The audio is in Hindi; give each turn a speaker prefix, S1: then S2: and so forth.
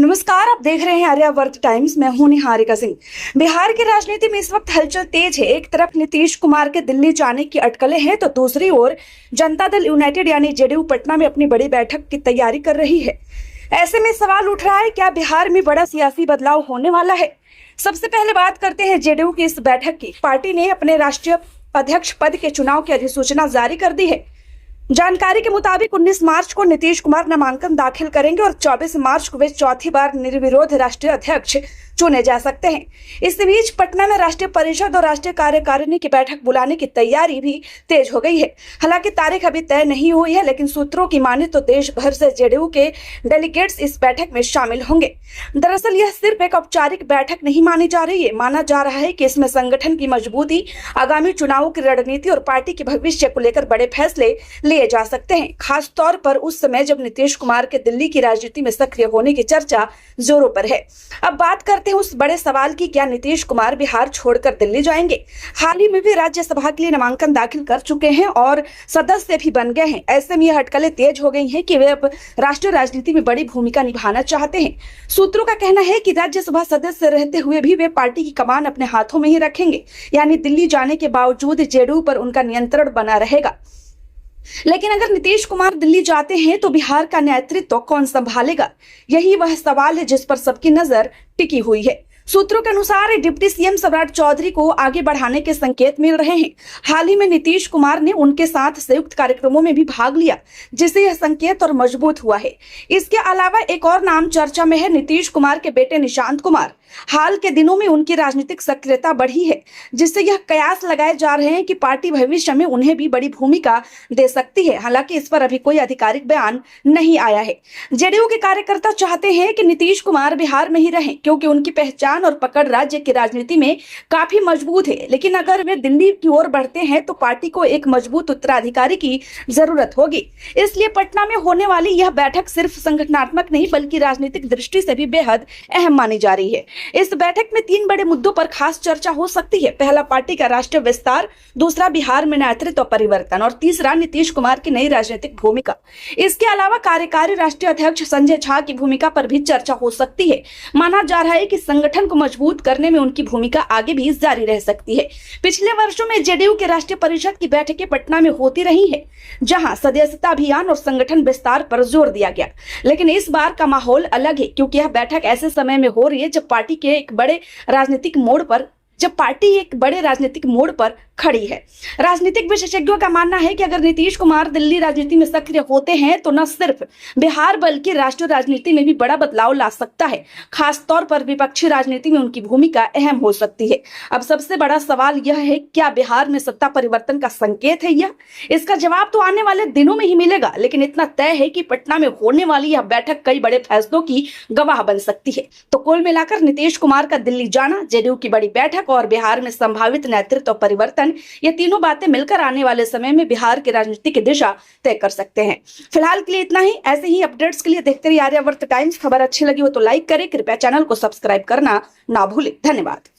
S1: नमस्कार, आप देख रहे हैं आर्यावर्त टाइम्स। मैं हूं निहारिका सिंह। बिहार की राजनीति में इस वक्त हलचल तेज है। एक तरफ नीतीश कुमार के दिल्ली जाने की अटकलें हैं तो दूसरी ओर जनता दल यूनाइटेड यानी जेडीयू पटना में अपनी बड़ी बैठक की तैयारी कर रही है। ऐसे में सवाल उठ रहा है, क्या बिहार में बड़ा सियासी बदलाव होने वाला है? सबसे पहले बात करते हैं जेडीयू की इस बैठक की। पार्टी ने अपने राष्ट्रीय अध्यक्ष पद के चुनाव की अधिसूचना जारी कर दी है। जानकारी के मुताबिक 19 मार्च को नीतीश कुमार नामांकन दाखिल करेंगे और 24 मार्च को वे चौथी बार निर्विरोध राष्ट्रीय अध्यक्ष चुने जा सकते हैं। इस बीच पटना में राष्ट्रीय परिषद और राष्ट्रीय कार्यकारिणी की बैठक बुलाने की तैयारी भी तेज हो गई है। हालांकि तारीख अभी तय नहीं हुई है, लेकिन सूत्रों की माने तो देश भर से जेडीयू के डेलीगेट्स इस बैठक में शामिल होंगे। दरअसल यह सिर्फ एक औपचारिक बैठक नहीं मानी जा रही है। माना जा रहा है कि इसमें संगठन की मजबूती, आगामी चुनावों की रणनीति और पार्टी के भविष्य को लेकर बड़े फैसले लिए जा सकते हैं, खास तौर पर उस समय जब नीतीश कुमार के दिल्ली की राजनीति में सक्रिय होने की चर्चा जोरों पर है। अब बात करते हैं उस बड़े सवाल की, क्या नीतीश कुमार बिहार छोड़कर दिल्ली जाएंगे? हाल ही में भी राज्यसभा के लिए नामांकन दाखिल कर चुके हैं और सदस्य भी बन गए हैं। ऐसे में यह अटकलें तेज हो गई हैं कि वे अब राष्ट्रीय राजनीति में बड़ी भूमिका निभाना चाहते हैं। सूत्रों का कहना है कि राज्यसभा सदस्य रहते हुए भी वे पार्टी की कमान अपने हाथों में ही रखेंगे, यानी दिल्ली जाने के बावजूद जेडीयू पर उनका नियंत्रण बना रहेगा। लेकिन अगर नीतीश कुमार दिल्ली जाते हैं तो बिहार का नेतृत्व कौन संभालेगा? यही वह सवाल है जिस पर सबकी नजर टिकी हुई है। सूत्रों के अनुसार डिप्टी सीएम सम्राट चौधरी को आगे बढ़ाने के संकेत मिल रहे हैं। हाल ही में नीतीश कुमार ने उनके साथ संयुक्त कार्यक्रमों में भी भाग लिया, जिससे यह संकेत और मजबूत हुआ है। इसके अलावा एक और नाम चर्चा में है, नीतीश कुमार के बेटे निशांत कुमार। हाल के दिनों में उनकी राजनीतिक सक्रियता बढ़ी है, जिससे यह कयास लगाए जा रहे हैं कि पार्टी भविष्य में उन्हें भी बड़ी भूमिका दे सकती है। हालांकि इस पर अभी कोई आधिकारिक बयान नहीं आया है। जेडीयू के कार्यकर्ता चाहते हैं कि नीतीश कुमार बिहार में ही रहें, क्योंकि उनकी पहचान और पकड़ राज्य की राजनीति में काफी मजबूत है। लेकिन अगर वे दिल्ली की ओर बढ़ते हैं तो पार्टी को एक मजबूत उत्तराधिकारी की जरूरत होगी। इसलिए पटना में होने वाली यह बैठक सिर्फ संगठनात्मक नहीं बल्कि राजनीतिक दृष्टि से भी बेहद अहम मानी जा रही है। इस बैठक में 3 बड़े मुद्दों पर खास चर्चा हो सकती है। पहला, पार्टी का राष्ट्रीय विस्तार, दूसरा, बिहार में नेतृत्व परिवर्तन और तीसरा, नीतीश कुमार की नई राजनीतिक भूमिका। इसके अलावा कार्यकारी राष्ट्रीय अध्यक्ष संजय झा की भूमिका पर भी चर्चा हो सकती है। माना जा रहा है कि संगठन को मजबूत करने में उनकी भूमिका आगे भी जारी रह सकती है। पिछले वर्षों में जेडीयू के राष्ट्रीय परिषद की बैठकें पटना में होती रही है, जहां सदस्यता अभियान और संगठन विस्तार पर जोर दिया गया। लेकिन इस बार का माहौल अलग है, क्योंकि यह बैठक ऐसे समय में हो रही है जब पार्टी एक बड़े राजनीतिक मोड़ पर खड़ी है। राजनीतिक विशेषज्ञों का मानना है कि अगर नीतीश कुमार दिल्ली राजनीति में सक्रिय होते हैं तो न सिर्फ बिहार बल्कि राष्ट्रीय राजनीति में भी बड़ा बदलाव ला सकता है। खास तौर पर विपक्षी राजनीति में उनकी भूमिका अहम हो सकती है। अब सबसे बड़ा सवाल यह है, क्या बिहार में सत्ता परिवर्तन का संकेत है यह? इसका जवाब तो आने वाले दिनों में ही मिलेगा, लेकिन इतना तय है कि पटना में होने वाली यह बैठक कई बड़े फैसलों की गवाह बन सकती है। तो कुल मिलाकर नीतीश कुमार का दिल्ली जाना, जेडीयू की बड़ी बैठक और बिहार में संभावित नेतृत्व परिवर्तन, ये तीनों बातें मिलकर आने वाले समय में बिहार की राजनीति की दिशा तय कर सकते हैं। फिलहाल के लिए इतना ही। ऐसे ही अपडेट्स के लिए देखते रहिए आर्यावर्त टाइम्स। खबर अच्छी लगी हो तो लाइक करें, कृपया चैनल को सब्सक्राइब करना ना भूलें। धन्यवाद।